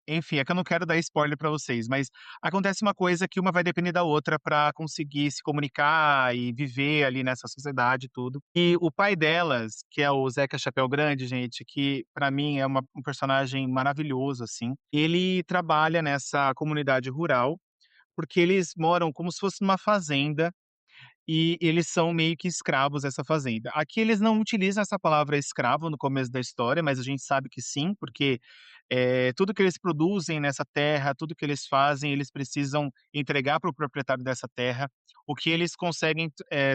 Enfim, é que eu não quero dar spoiler pra vocês, mas acontece uma coisa que uma vai depender da outra pra conseguir se comunicar e viver ali nessa sociedade e tudo. E o pai delas, que é o Zeca Chapéu Grande, gente, que pra mim é um personagem maravilhoso, assim, ele trabalha nessa comunidade rural, porque eles moram como se fosse numa fazenda e eles são meio que escravos dessa fazenda. Aqui eles não utilizam essa palavra escravo no começo da história, mas a gente sabe que sim, porque, tudo que eles produzem nessa terra, tudo que eles fazem, eles precisam entregar para o proprietário dessa terra. O que eles conseguem,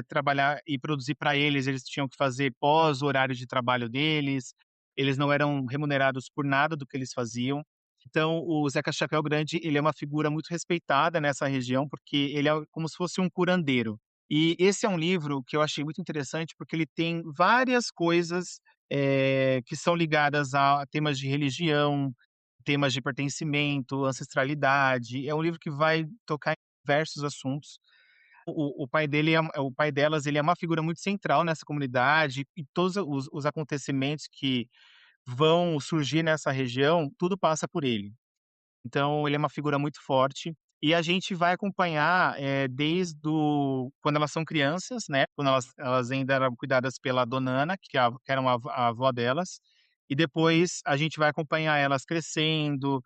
trabalhar e produzir para eles, eles tinham que fazer pós o horário de trabalho deles, eles não eram remunerados por nada do que eles faziam. Então, o Zeca Chapéu Grande, ele é uma figura muito respeitada nessa região, porque ele é como se fosse um curandeiro. E esse é um livro que eu achei muito interessante, porque ele tem várias coisas, que são ligadas a temas de religião, temas de pertencimento, ancestralidade. É um livro que vai tocar em diversos assuntos. O pai dele o pai delas, ele é uma figura muito central nessa comunidade e todos os acontecimentos que vão surgir nessa região, tudo passa por ele. Então ele é uma figura muito forte, e a gente vai acompanhar, desde o quando elas são crianças, né, quando elas ainda eram cuidadas pela Donana, que era uma a avó delas, e depois a gente vai acompanhar elas crescendo,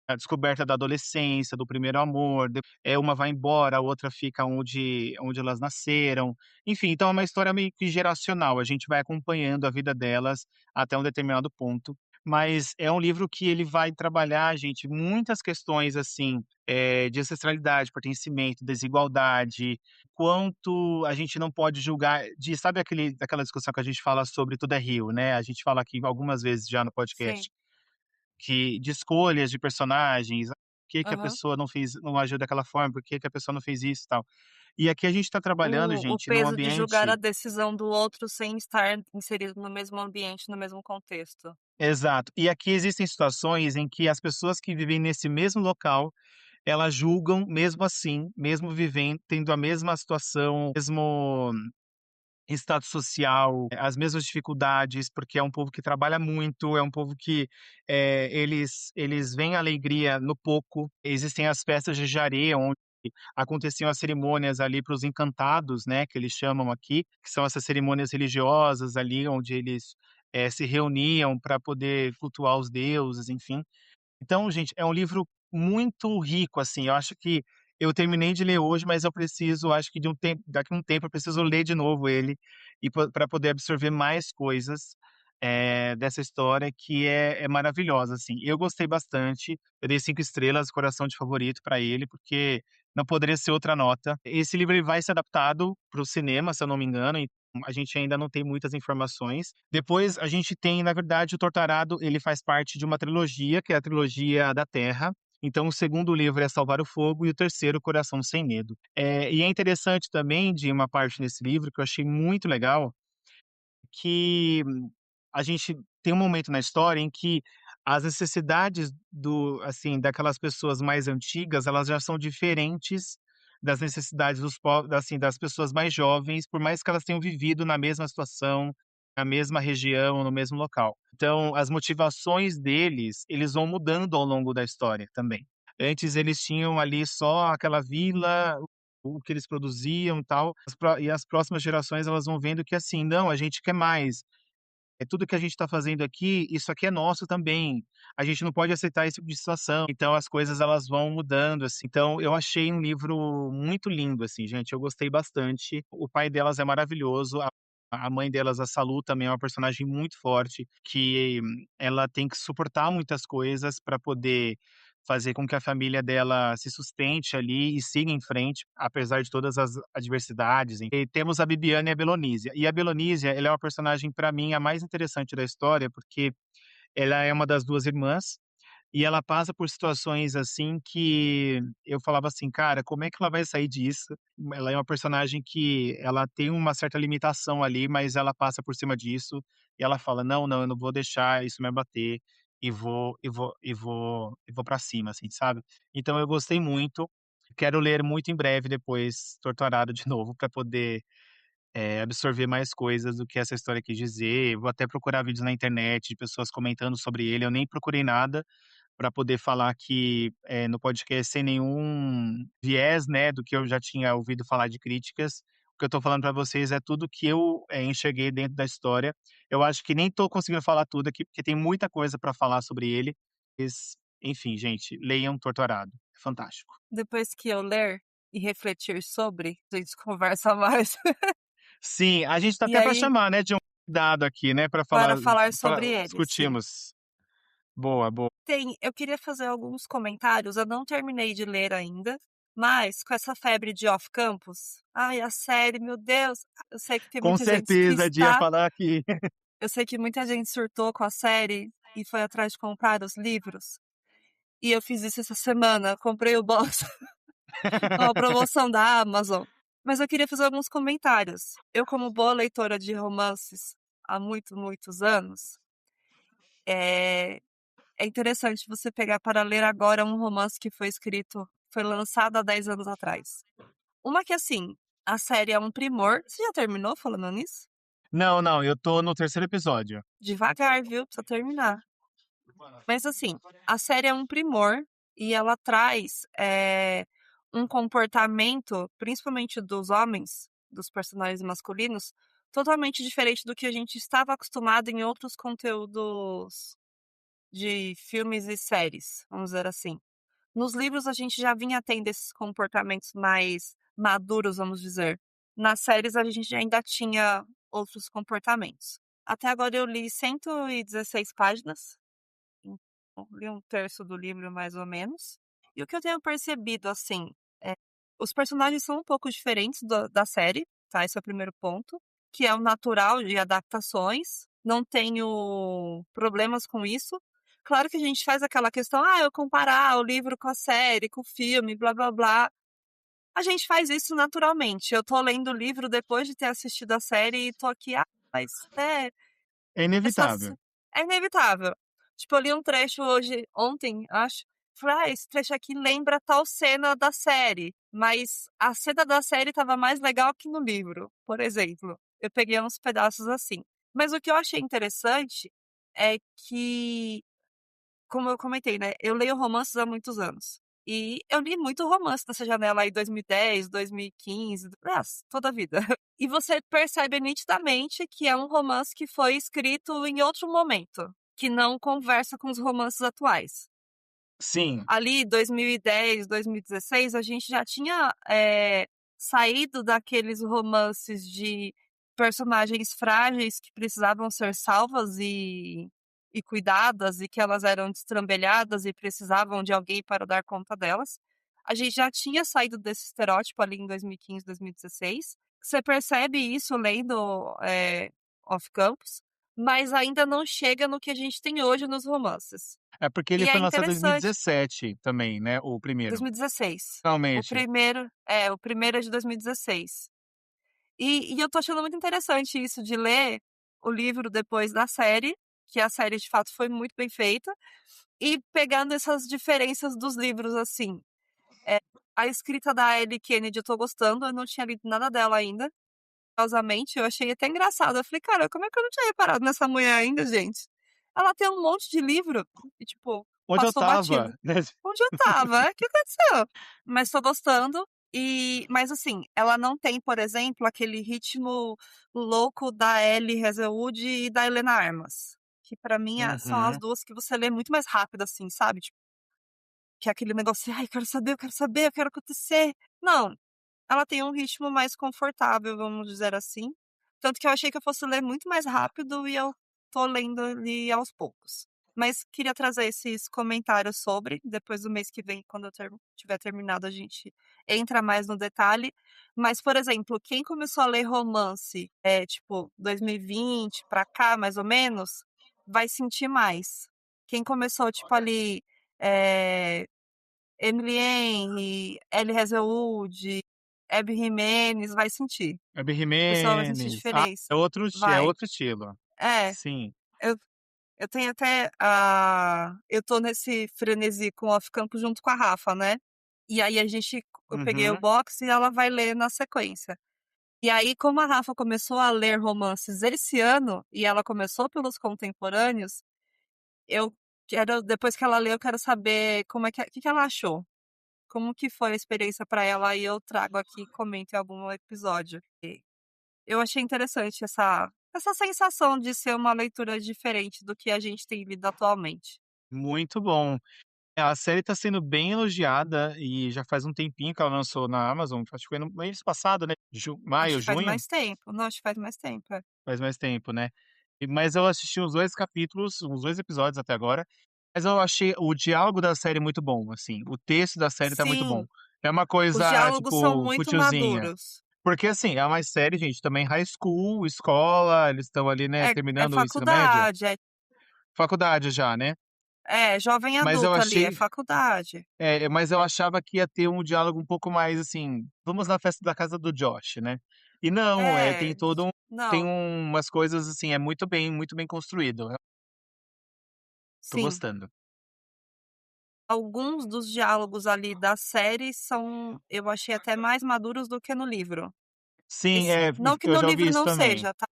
a descoberta da adolescência, do primeiro amor, uma vai embora, a outra fica onde elas nasceram. Enfim, então é uma história meio que geracional, a gente vai acompanhando a vida delas até um determinado ponto. Mas é um livro que ele vai trabalhar, gente, muitas questões, assim, de ancestralidade, pertencimento, desigualdade, quanto a gente não pode julgar sabe aquela discussão que a gente fala sobre Tudo é Rio, né, a gente fala aqui algumas vezes já no Sim. podcast. De escolhas de personagens, por que que a Aham. pessoa não agiu daquela forma, por que que a pessoa não fez isso e tal. E aqui a gente tá trabalhando, O gente, num peso de julgar a ambiente. decisão do outro sem estar inserido no mesmo ambiente, no mesmo contexto. Exato. E aqui existem situações em que as pessoas que vivem nesse mesmo local, elas julgam mesmo assim, mesmo vivendo tendo a mesma situação, mesmo status social, as mesmas dificuldades, porque é um povo que trabalha muito, é um povo que, eles veem a alegria no pouco. Existem as festas de Jare, onde aconteciam as cerimônias ali para os encantados, né, que eles chamam aqui, que são essas cerimônias religiosas ali, onde eles, se reuniam para poder cultuar os deuses, enfim. Então, gente, é um livro muito rico, assim, eu acho que eu terminei de ler hoje, mas eu preciso, acho que de um tempo daqui a um tempo eu preciso ler de novo ele, e para poder absorver mais coisas, dessa história que é maravilhosa, assim. Eu gostei bastante, eu dei 5 estrelas, coração de favorito para ele, porque não poderia ser outra nota. Esse livro ele vai ser adaptado para o cinema, se eu não me engano, e a gente ainda não tem muitas informações. Depois a gente tem, na verdade, o Torturado, ele faz parte de uma trilogia, que é a trilogia da Terra. Então, o segundo livro é Salvar o Fogo e o terceiro, Coração Sem Medo. E é interessante também, de uma parte nesse livro que eu achei muito legal, que a gente tem um momento na história em que as necessidades daquelas pessoas mais antigas, elas já são diferentes das necessidades das pessoas mais jovens, por mais que elas tenham vivido na mesma situação, na mesma região, no mesmo local. Então, as motivações deles, eles vão mudando ao longo da história também. Antes eles tinham ali só aquela vila, o que eles produziam, e tal, e as próximas gerações elas vão vendo que assim, não, a gente quer mais. É tudo que a gente está fazendo aqui, isso aqui é nosso também. A gente não pode aceitar esse tipo de situação. Então as coisas elas vão mudando, assim. Então eu achei um livro muito lindo, assim, gente. Eu gostei bastante. O pai delas é maravilhoso. A mãe delas, a Salu, também é uma personagem muito forte, que ela tem que suportar muitas coisas para poder fazer com que a família dela se sustente ali e siga em frente, apesar de todas as adversidades. E temos a Bibiana e a Belonísia. E a Belonísia, ela é uma personagem, para mim, a mais interessante da história, porque ela é uma das duas irmãs, e ela passa por situações, assim, que eu falava assim: "Cara, como é que ela vai sair disso?". Ela é uma personagem que ela tem uma certa limitação ali, mas ela passa por cima disso, e ela fala: "Não, não, eu não vou deixar isso me abater, e vou pra cima", assim, sabe. Então eu gostei muito, quero ler muito em breve depois Torturado de novo para poder, absorver mais coisas do que essa história quis dizer. Vou até procurar vídeos na internet de pessoas comentando sobre ele, eu nem procurei nada, para poder falar aqui, no podcast sem nenhum viés, né, do que eu já tinha ouvido falar de críticas. O que eu estou falando para vocês é tudo que eu, enxerguei dentro da história. Eu acho que nem estou conseguindo falar tudo aqui, porque tem muita coisa para falar sobre ele, mas, enfim, gente, leiam Torturado, é fantástico. Depois que eu ler e refletir sobre, a gente conversa mais. Sim, a gente tá E até para aí, chamar, né, de um convidado aqui, né, para para falar falar pra sobre ele, sim. discutirmos. Boa, boa. Eu queria fazer alguns comentários, eu não terminei de ler ainda, mas com essa febre de Off Campus, ai, a série, meu Deus, eu sei que tem Com muita gente que certeza, Di ia está falar aqui. eu sei que muita gente surtou com a série e foi atrás de comprar os livros, e eu fiz isso essa semana, comprei o box numa promoção da Amazon. Mas eu queria fazer alguns comentários. Eu, como boa leitora de romances há muitos anos, é é interessante você pegar para ler agora um romance que foi lançado há 10 anos atrás. Uma que, assim, a série é um primor. Você já terminou falando nisso? Não, não, eu tô no terceiro episódio. Devagar, viu, precisa terminar. Mas, assim, a série é um primor e ela traz, um comportamento, principalmente dos homens, dos personagens masculinos, totalmente diferente do que a gente estava acostumado em outros conteúdos de filmes e séries, vamos dizer assim. Nos livros a gente já vinha tendo esses comportamentos mais maduros, vamos dizer. Nas séries a gente ainda tinha outros comportamentos. Até agora eu li 116 páginas, então li um terço do livro mais ou menos. E o que eu tenho percebido, assim, é os personagens são um pouco diferentes da série, tá? Esse é o primeiro ponto, que é o natural de adaptações. Não tenho problemas com isso. Claro que a gente faz aquela questão, eu comparar o livro com a série, com o filme, blá blá blá. A gente faz isso naturalmente. Eu tô lendo o livro depois de ter assistido a série e tô aqui, mas é, É essa inevitável. ce é inevitável. Tipo, eu li um trecho ontem, acho, falei: esse trecho aqui lembra tal cena da série", mas a cena da série estava mais legal que no livro, por exemplo. Eu peguei uns pedaços assim. Mas o que eu achei interessante é que, como eu comentei, né, eu leio romances há muitos anos. E eu li muito romance nessa janela aí 2010, 2015, toda a vida. E você percebe nitidamente que é um romance que foi escrito em outro momento, que não conversa com os romances atuais. Sim, Ali 2010, 2016, a gente já tinha, saído daqueles romances de personagens frágeis que precisavam ser salvas e cuidadas, e que elas eram destrambelhadas e precisavam de alguém para dar conta delas. a gente já tinha saído desse estereótipo ali em 2015, 2016. Você percebe isso lendo, Off Campus, mas ainda não chega no que a gente tem hoje nos romances. É porque ele E é foi lançado em interessante 2017 também, né, o primeiro. 2016. Finalmente. O primeiro é de 2016. E eu tô achando muito interessante isso de ler o livro depois da série, que a série de fato foi muito bem feita, e pegando essas diferenças dos livros, assim. Eh, a escrita da Ellie Kennedy eu tô gostando, eu não tinha lido nada dela ainda, curiosamente, eu achei até engraçado, eu falei: "Cara, como é que eu não tinha reparado nessa mulher ainda, gente?". Ela tem um monte de livro e, tipo, Onde eu passou batido. estava, né. Onde eu estava? O que aconteceu? Mas tô gostando mas assim, ela não tem, por exemplo, aquele ritmo louco da Ellie Hazelwood e da Helena Armas, que pra mim são as Uhum. 2 que você lê muito mais rápido, assim, sabe, tipo, que é aquele negócio: "Ai, quero saber, eu quero saber, eu quero acontecer". Não, ela tem um ritmo mais confortável, vamos dizer assim. Tanto que eu achei que eu fosse ler muito mais rápido e eu tô lendo ali aos poucos. Mas queria trazer esses comentários sobre, depois do mês que vem, quando eu tiver terminado, a gente entra mais no detalhe. Mas, por exemplo, quem começou a ler romance, tipo, 2020 pra cá, mais ou menos, vai sentir mais. Quem começou, tipo, ali, eh Emily Henry, Elle Hazelwood, Abby Jimenez, vai sentir. Gabi O pessoal vai sentir Jimenez. Ah, diferença. é Vai. outro estilo. É, Sim. eu eu tenho até, eu tô nesse frenesi com Off Campus junto com a Rafa, né. E aí eu peguei o Uhum. box e ela vai ler na sequência. E aí, como a Rafa começou a ler romances esse ano, e ela começou pelos contemporâneos, eu depois que ela lê, eu quero saber como é que ela achou. Como que foi a experiência para ela e eu trago aqui e comento em algum episódio. Eu achei interessante essa sensação de ser uma leitura diferente do que a gente tem lido atualmente. Muito bom. A série tá sendo bem elogiada e já faz um tempinho que ela lançou na Amazon, acho que foi no mês passado, né, Acho maio, que faz junho, mais tempo. Não, acho que faz mais tempo, é. faz mais tempo, né. Mas eu assisti os 2 capítulos, os 2 episódios até agora, mas eu achei o diálogo da série muito bom, assim, o texto da série tá muito bom. Sim, É uma os coisa, diálogos são tipo, muito futilzinha. maduros. Porque, assim, é uma série, gente, também high school, escola, eles estão ali, né, É terminando o ensino médio, faculdade, faculdade já, né. jovem Mas eu adulto ali, é achei faculdade. mas eu achava que ia ter um diálogo um pouco mais, assim, vamos na festa da casa do Josh, né. E não, É, tem todo tem não, umas coisas, assim, é muito bem construído, eu tô sim. gostando. Alguns dos diálogos ali da série eu achei até mais maduros do que no livro. Sim, Não que eu no já ouvi livro isso não também. seja, tá,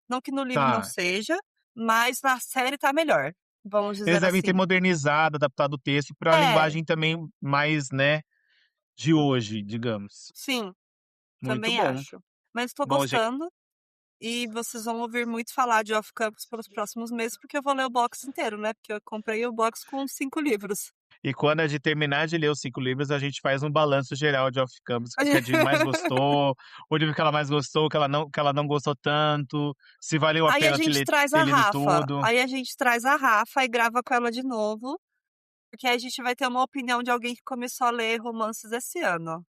não que no livro não Tá. seja, mas na série tá melhor, vamos Eles dizer devem ter assim. modernizado, adaptado o texto pra É, linguagem também mais, né, de hoje, digamos. sim, Muito também bom. acho. Mas tô Bom, gente, gostando e vocês vão ouvir muito falar de Off Campus pelos próximos meses, porque eu vou ler o box inteiro, né, porque eu comprei o box com 5 livros. e quando a gente terminar de ler os 5 livros, a gente faz um balanço geral de Off Campus, o que a gente mais gostou, o livro que ela mais gostou, que ela não gostou tanto, se valeu a Aí a pena gente traz ter a lido Rafa, tudo. aí a gente traz a Rafa e grava com ela de novo. Porque aí a gente vai ter uma opinião de alguém que começou a ler romances esse ano.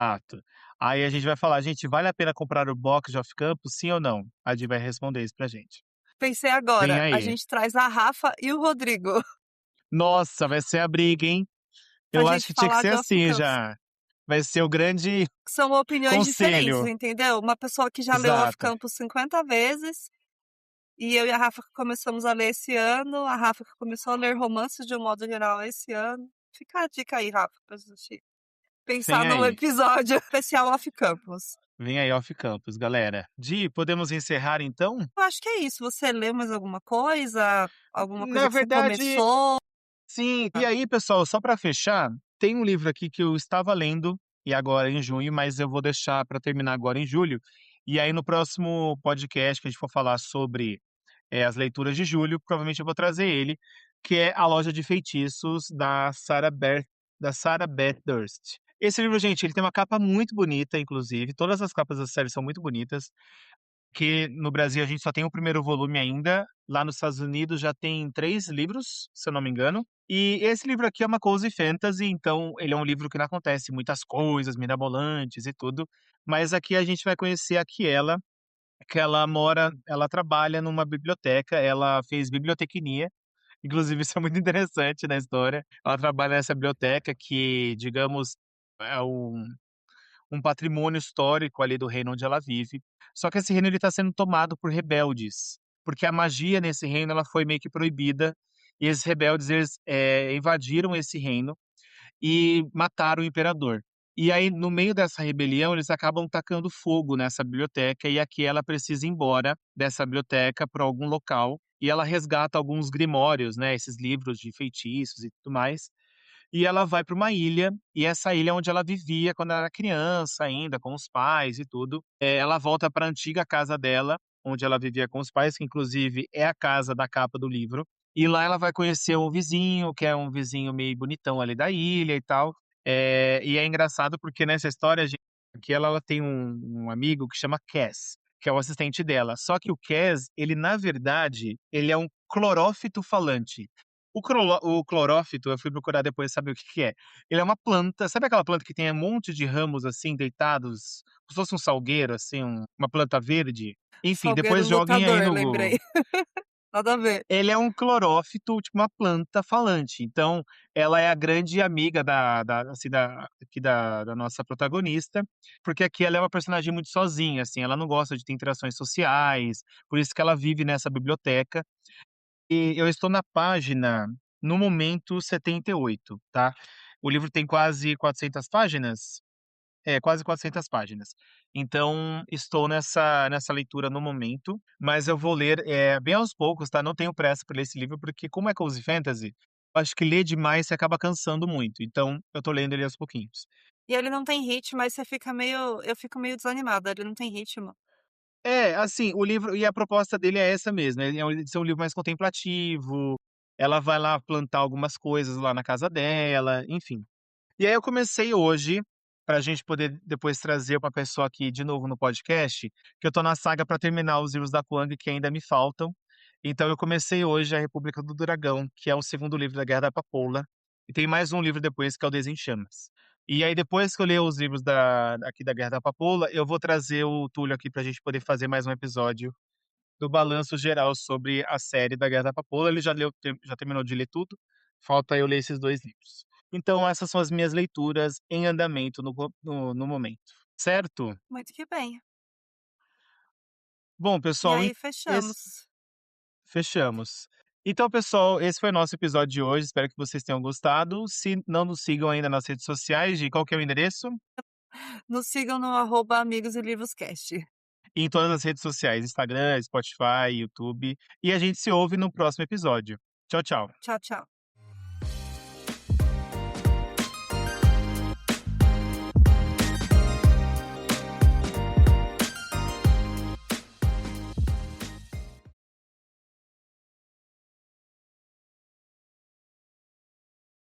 Exato. Aí a gente vai falar: "Gente, vale a pena comprar o box de Off Campus, sim ou não?" A Di vai responder isso pra gente. Pensei Vem agora, a aí. gente traz a Rafa e o Rodrigo Nossa, vai ser a briga, hein. pra Eu acho gente que tinha que falar ser de Off assim Campus. já. Vai ser o grande São opiniões diferentes, conselho. entendeu? Uma pessoa que já leu Off Exato. Campus 50 vezes, e eu e a Rafa que começamos a ler esse ano, a Rafa que começou a ler romances de um modo geral esse ano. Fica a dica aí, Rafa, pra gente Vem pensar num aí. episódio especial Off Campus. Vem aí, Off Campus, galera. Di, podemos encerrar então? Eu acho que é isso. Você leu mais alguma coisa? Alguma Na coisa que você verdade, começou? sim. E aí, pessoal, só para fechar, tem um livro aqui que eu estava lendo, e agora em junho, mas eu vou deixar para terminar agora em julho. E aí, no próximo podcast que a gente for falar sobre as leituras de julho, provavelmente eu vou trazer ele, que é A Loja de Feitiços, da Sarah Beth Durst. Esse livro, gente, ele tem uma capa muito bonita, inclusive. Todas as capas da série são muito bonitas. Que no Brasil a gente só tem o primeiro volume ainda. Lá nos Estados Unidos já tem 3 livros, se eu não me engano. E esse livro aqui é uma cozy fantasy, então ele é um livro que não acontece muitas coisas mirabolantes e tudo, mas aqui a gente vai conhecer a Kiela, que ela trabalha numa biblioteca, ela fez bibliotecnia, inclusive isso é muito interessante na história. Ela trabalha nessa biblioteca que, digamos, é um patrimônio histórico ali do reino onde ela vive. Só que esse reino ele tá sendo tomado por rebeldes, porque a magia nesse reino ela foi meio que proibida, e esses rebeldes eles, invadiram esse reino e mataram o imperador. E aí, no meio dessa rebelião, eles acabam tacando fogo nessa biblioteca e aqui ela precisa ir embora dessa biblioteca para algum local, e ela resgata alguns grimórios, né, esses livros de feitiços e tudo mais, e ela vai para uma ilha, e essa ilha é onde ela vivia quando ela era criança ainda, com os pais e tudo. Ela volta para a antiga casa dela, onde ela vivia com os pais, que inclusive é a casa da capa do livro. E lá ela vai conhecer um vizinho, que é um vizinho meio bonitão ali da ilha e tal. E é engraçado porque nessa história, que ela tem um amigo que chama Cass, que é o assistente dela. Só que o Cass, ele na verdade, ele é um clorófito falante. O clorófito, eu fui procurar depois saber o que que é. Ele é uma planta, sabe aquela planta que tem um monte de ramos, assim, deitados, como se fosse um salgueiro, assim, uma planta verde? Enfim, Salgueiro depois joguem aí lutador, no lembrei. Google. Nada a ver. Ele é um clorófito, tipo uma planta falante, então ela é a grande amiga assim, aqui da nossa protagonista, porque aqui ela é uma personagem muito sozinha, assim, ela não gosta de ter interações sociais, por isso que ela vive nessa biblioteca. E eu estou na página, no momento, 78, tá. O livro tem quase 400 páginas? É, quase 400 páginas. Então, estou nessa leitura no momento, mas eu vou ler, bem aos poucos, tá, não tenho pressa para ler esse livro, porque como é cozy fantasy, acho que ler demais você acaba cansando muito, então eu tô lendo ele aos pouquinhos. E ele não tem ritmo, aí você fica meio eu fico meio desanimada, ele não tem ritmo. É, assim, o livro e a proposta dele é essa mesmo, ele é de ser um livro mais contemplativo, ela vai lá plantar algumas coisas lá na casa dela, enfim. E aí eu comecei hoje, pra gente poder depois trazer uma pessoa aqui de novo no podcast, que eu tô na saga pra terminar os livros da Kwang que ainda me faltam. Então eu comecei hoje a República do Dragão, que é o segundo livro da Guerra da Papoula, e tem mais um livro depois que é o Desenchamas. E aí depois que eu ler os livros aqui da Guerra da Papoula, eu vou trazer o Túlio aqui pra gente poder fazer mais um episódio do balanço geral sobre a série da Guerra da Papoula. Ele já terminou de ler tudo, falta eu ler esses 2 livros. Então essas são as minhas leituras em andamento no momento, certo? Muito que bem. Bom E pessoal, aí esse fechamos. fechamos. Então pessoal, esse foi o nosso episódio de hoje, espero que vocês tenham gostado. Se não nos sigam ainda nas redes sociais, de qual que é o endereço? Nos sigam no arroba Amigos e Livros Cast. Em todas as redes sociais, Instagram, Spotify, YouTube, e a gente se ouve no próximo episódio. Tchau, tchau. Tchau, tchau.